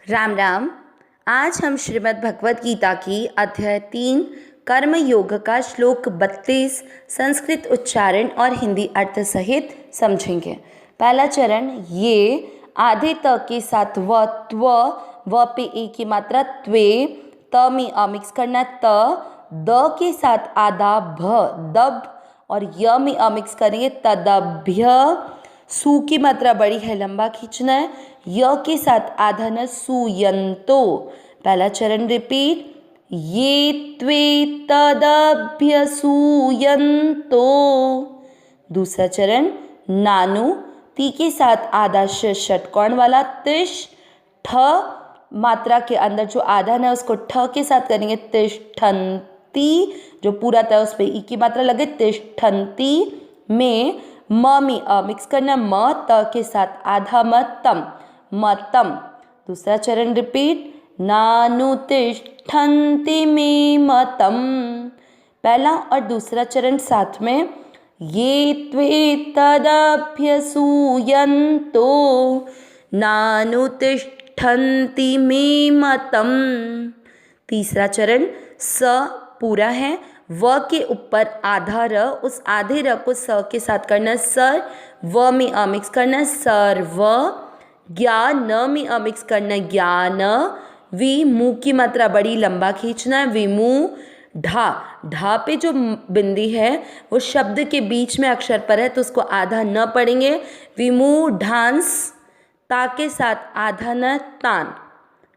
राम राम। आज हम श्रीमद् भगवत गीता की अध्याय 3 कर्म योग का श्लोक 32 संस्कृत उच्चारण और हिंदी अर्थ सहित समझेंगे। पहला चरण, ये आधे त के साथ व पे ए की मात्रा त्वे, त में अ मिक्स करना त, द के साथ आधा भ दब और य में अ मिक्स करेंगे तदभ्य। सु की मात्रा बड़ी है, लंबा खींचना है। य के साथ आधा न सुयंतो। पहला चरण रिपीट, ये त्वे तदभ्य सुयंतो। दूसरा चरण, नानु ती के साथ आधा षटकोण वाला तिश, ठ मात्रा के अंदर जो आधा न उसको ठ के साथ करेंगे तिष्ठन्ति, जो पूरा था उस पर ई की मात्रा लगे तिष्ठन्ति में में अ मिक्स करना, म त के साथ आधा मतम मतम। दूसरा चरण रिपीट, नानुतिष्ठन्ति मे मतम। पहला और दूसरा चरण साथ में, ये त्वे तदभ्यसूयन्तो नानुतिष्ठन्ति मे मतम। तीसरा चरण स पूरा है, व के ऊपर आधा र, उस आधे र को स के साथ करना सर, व में अ मिक्स करना सर्व, ज्ञान न में अ मिक्स करना ज्ञान, वि मुँह की मात्रा बड़ी लंबा खींचना है विमु, ढा ढा पे जो बिंदी है वो शब्द के बीच में अक्षर पर है तो उसको आधा न पढ़ेंगे, विमु ढांस, ता के साथ आधा न तान।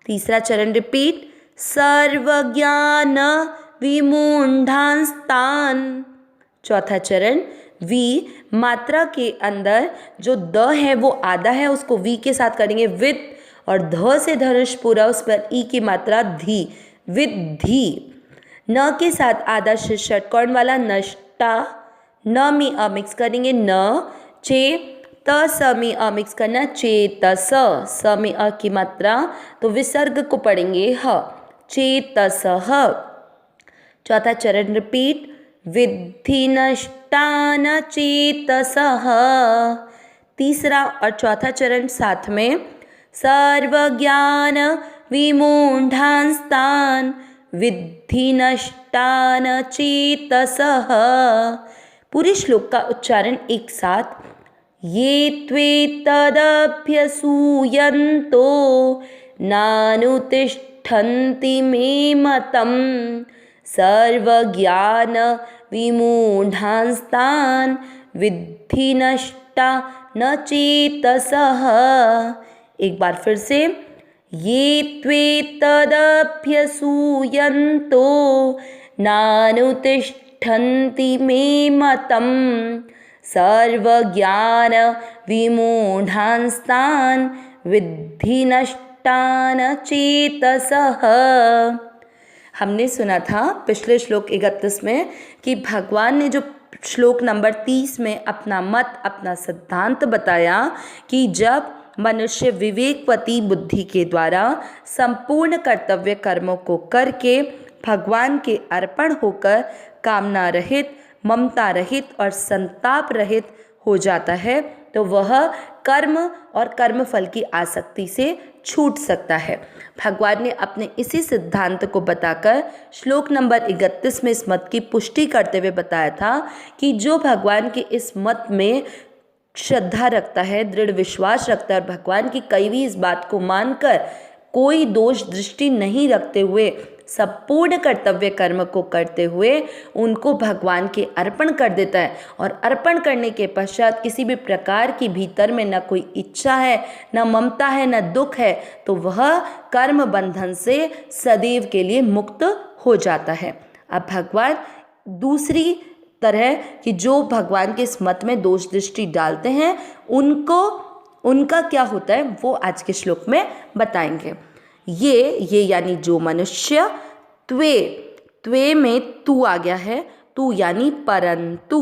तीसरा चरण रिपीट, सर्वज्ञान विमूढ़ांस्तान। चौथा चरण, वी मात्रा के अंदर जो द है वो आधा है, उसको वी के साथ करेंगे विद, और ध से धनुष पूरा उस पर ई की मात्रा धी, विद्धि। न के साथ आधा षटकोण वाला नष्टा, न में अ मिक्स करेंगे न, चे त स में अ मिक्स करना चेतस, स में अ की मात्रा तो विसर्ग को पढ़ेंगे ह, चेतसः। चौथा चरण रिपीट, विद्धि नष्टान चेतसः। तीसरा और चौथा चरण साथ में, सर्वज्ञान विमूढ़ांस्तान विद्धि नष्टान चेतसः। पूरे श्लोक का उच्चारण एक साथ, ये त्वे तदभ्यसूयन्तो नानुतिष्ठन्ति मे मतम सर्वज्ञान विमूढ़ांस्तान विद्धि नष्टा न चेतसः। एक बार फिर से, ये त्वे तदभ्यसूयन्तो नानुतिष्ठन्ति मे मतम सर्वज्ञान विमूढ़ांस्तान विद्धि नष्टान चेतसः। हमने सुना था पिछले श्लोक 31 में कि भगवान ने जो श्लोक नंबर 30 में अपना मत, अपना सिद्धांत बताया कि जब मनुष्य विवेकवती बुद्धि के द्वारा संपूर्ण कर्तव्य कर्मों को करके भगवान के अर्पण होकर कामना रहित, ममता रहित और संताप रहित हो जाता है तो वह कर्म और कर्मफल की आसक्ति से छूट सकता है। भगवान ने अपने इसी सिद्धांत को बताकर श्लोक नंबर 31 में इस मत की पुष्टि करते हुए बताया था कि जो भगवान के इस मत में श्रद्धा रखता है, दृढ़ विश्वास रखता है और भगवान की कही हुई इस बात को मानकर कोई दोष दृष्टि नहीं रखते हुए संपूर्ण कर्तव्य कर्म को करते हुए उनको भगवान के अर्पण कर देता है, और अर्पण करने के पश्चात किसी भी प्रकार की भीतर में न कोई इच्छा है, न ममता है, न दुख है, तो वह कर्म बंधन से सदैव के लिए मुक्त हो जाता है। अब भगवान दूसरी तरह कि जो भगवान के इस मत में दोष दृष्टि डालते हैं उनका क्या होता है वो आज के श्लोक में बताएंगे। ये यानी जो मनुष्य, त्वे में तू आ गया है, तू यानी परंतु।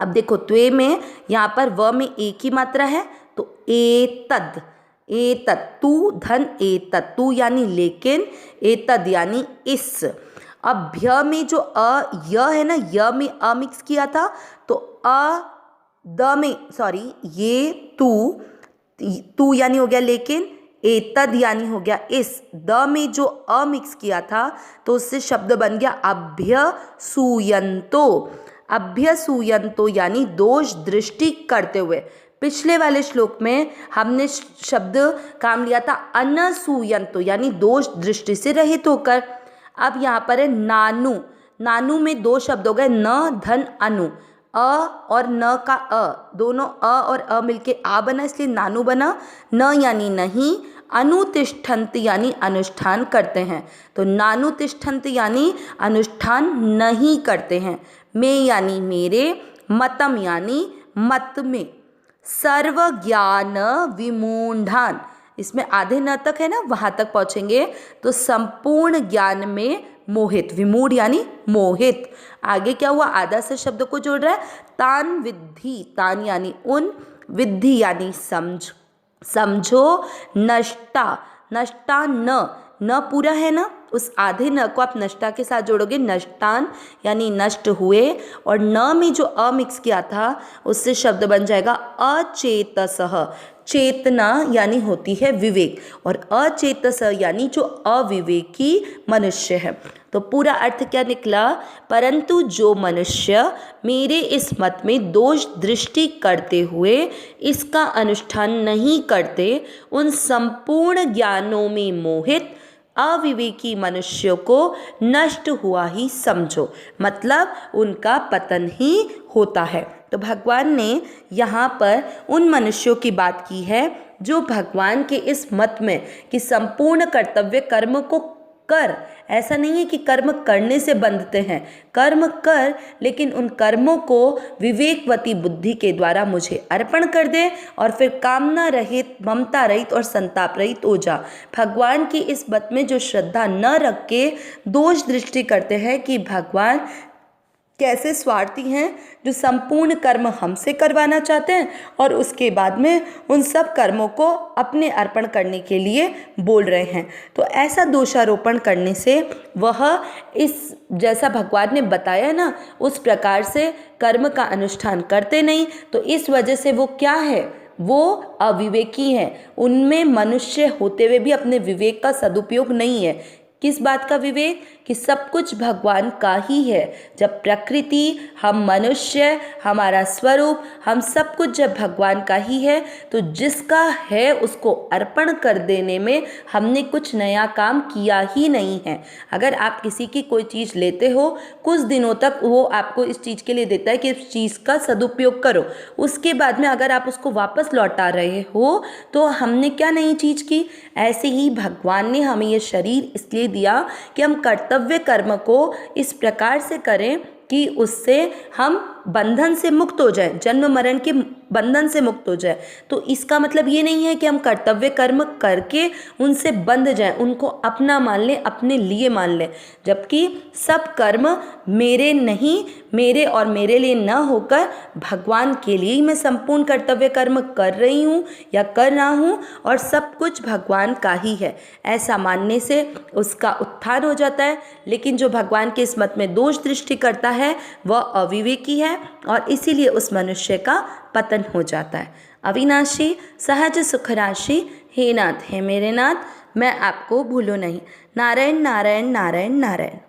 अब देखो त्वे में यहाँ पर व में ए की मात्रा है तो एतद, तू धन एतद, तू यानी लेकिन, एतद यानी इस। अब भ्य में जो अ य है ना, य में अ मिक्स किया था तो द में ये तू यानी हो गया लेकिन, एतद यानी हो गया इस, द में जो अ मिक्स किया था तो उससे शब्द बन गया अभ्यसूयन्तो। अभ्यसूयन्तो यानी दोष दृष्टि करते हुए। पिछले वाले श्लोक में हमने शब्द काम लिया था अनसूयन्तो यानी दोष दृष्टि से रहित होकर। अब यहाँ पर है नानु। नानु में दो शब्द हो गए, न धन अनु। अ और न का अ, दोनों अ और अ मिलके आ बना, इसलिए नानु बना। न यानी नहीं, अनुतिष्ठन्ति यानी अनुष्ठान करते हैं, तो नानुतिष्ठन्ति यानी अनुष्ठान नहीं करते हैं। में यानी मेरे, मतम यानी मत में। सर्व ज्ञान विमूढ़ान, इसमें आधे न तक है ना, वहाँ तक पहुँचेंगे तो संपूर्ण ज्ञान में मोहित। विमूढ़ यानी मोहित। आगे क्या हुआ, आधा से शब्द को जोड़ रहा है। तान विद्धि, तान यानी उन, विद्धि यानी समझ, समझो। नष्टा, नष्टा न पूरा है ना, उस आधे न को आप नष्टा के साथ जोड़ोगे, नष्टान यानी नष्ट हुए। और न में जो अ मिक्स किया था उससे शब्द बन जाएगा अचेतसः। चेतना यानी होती है विवेक, और अचेतस यानी जो अविवेकी मनुष्य है। तो पूरा अर्थ क्या निकला, परंतु जो मनुष्य मेरे इस मत में दोष दृष्टि करते हुए इसका अनुष्ठान नहीं करते, उन संपूर्ण ज्ञानों में मोहित अविवेकी मनुष्यों को नष्ट हुआ ही समझो, मतलब उनका पतन ही होता है। तो भगवान ने यहाँ पर उन मनुष्यों की बात की है जो भगवान के इस मत में कि संपूर्ण कर्तव्य कर्म को कर, ऐसा नहीं है कि कर्म करने से बंधते हैं, कर्म कर, लेकिन उन कर्मों को विवेकवती बुद्धि के द्वारा मुझे अर्पण कर दे और फिर कामना रहित, ममता रहित और संताप रहित हो जा। भगवान की इस बात में जो श्रद्धा न रख के दोष दृष्टि करते हैं कि भगवान कैसे स्वार्थी हैं, जो संपूर्ण कर्म हमसे करवाना चाहते हैं और उसके बाद में उन सब कर्मों को अपने अर्पण करने के लिए बोल रहे हैं। तो ऐसा दोषारोपण करने से वह इस जैसा भगवान ने बताया ना उस प्रकार से कर्म का अनुष्ठान करते नहीं, तो इस वजह से वो क्या है, वो अविवेकी हैं। उनमें मनुष्य होते हुए भी अपने विवेक का सदुपयोग नहीं है। किस बात का विवेक, कि सब कुछ भगवान का ही है। जब प्रकृति, हम मनुष्य, हमारा स्वरूप, हम सब कुछ जब भगवान का ही है, तो जिसका है उसको अर्पण कर देने में हमने कुछ नया काम किया ही नहीं है। अगर आप किसी की कोई चीज़ लेते हो, कुछ दिनों तक वो आपको इस चीज़ के लिए देता है कि इस चीज़ का सदुपयोग करो, उसके बाद में अगर आप उसको वापस लौटा रहे हो तो हमने क्या नई चीज़ की। ऐसे ही भगवान ने हमें ये शरीर इसलिए दिया कि हम कर्तव्य कर्म को इस प्रकार से करें कि उससे हम बंधन से मुक्त हो जाए, जन्म मरण के बंधन से मुक्त हो जाए। तो इसका मतलब ये नहीं है कि हम कर्तव्य कर्म करके उनसे बंध जाएं, उनको अपना मान लें, अपने लिए मान लें, जबकि सब कर्म मेरे नहीं, मेरे और मेरे लिए न होकर भगवान के लिए ही मैं संपूर्ण कर्तव्य कर्म कर रही हूँ या कर रहा हूँ, और सब कुछ भगवान का ही है। ऐसा मानने से उसका उत्थान हो जाता है। लेकिन जो भगवान के इस मत में दोष दृष्टि करता है वह अविवेकी है और इसीलिए उस मनुष्य का पतन हो जाता है। अविनाशी सहज सुख राशि, हे नाथ, हे मेरे नाथ, मैं आपको भूलूं नहीं। नारायण नारायण नारायण नारायण।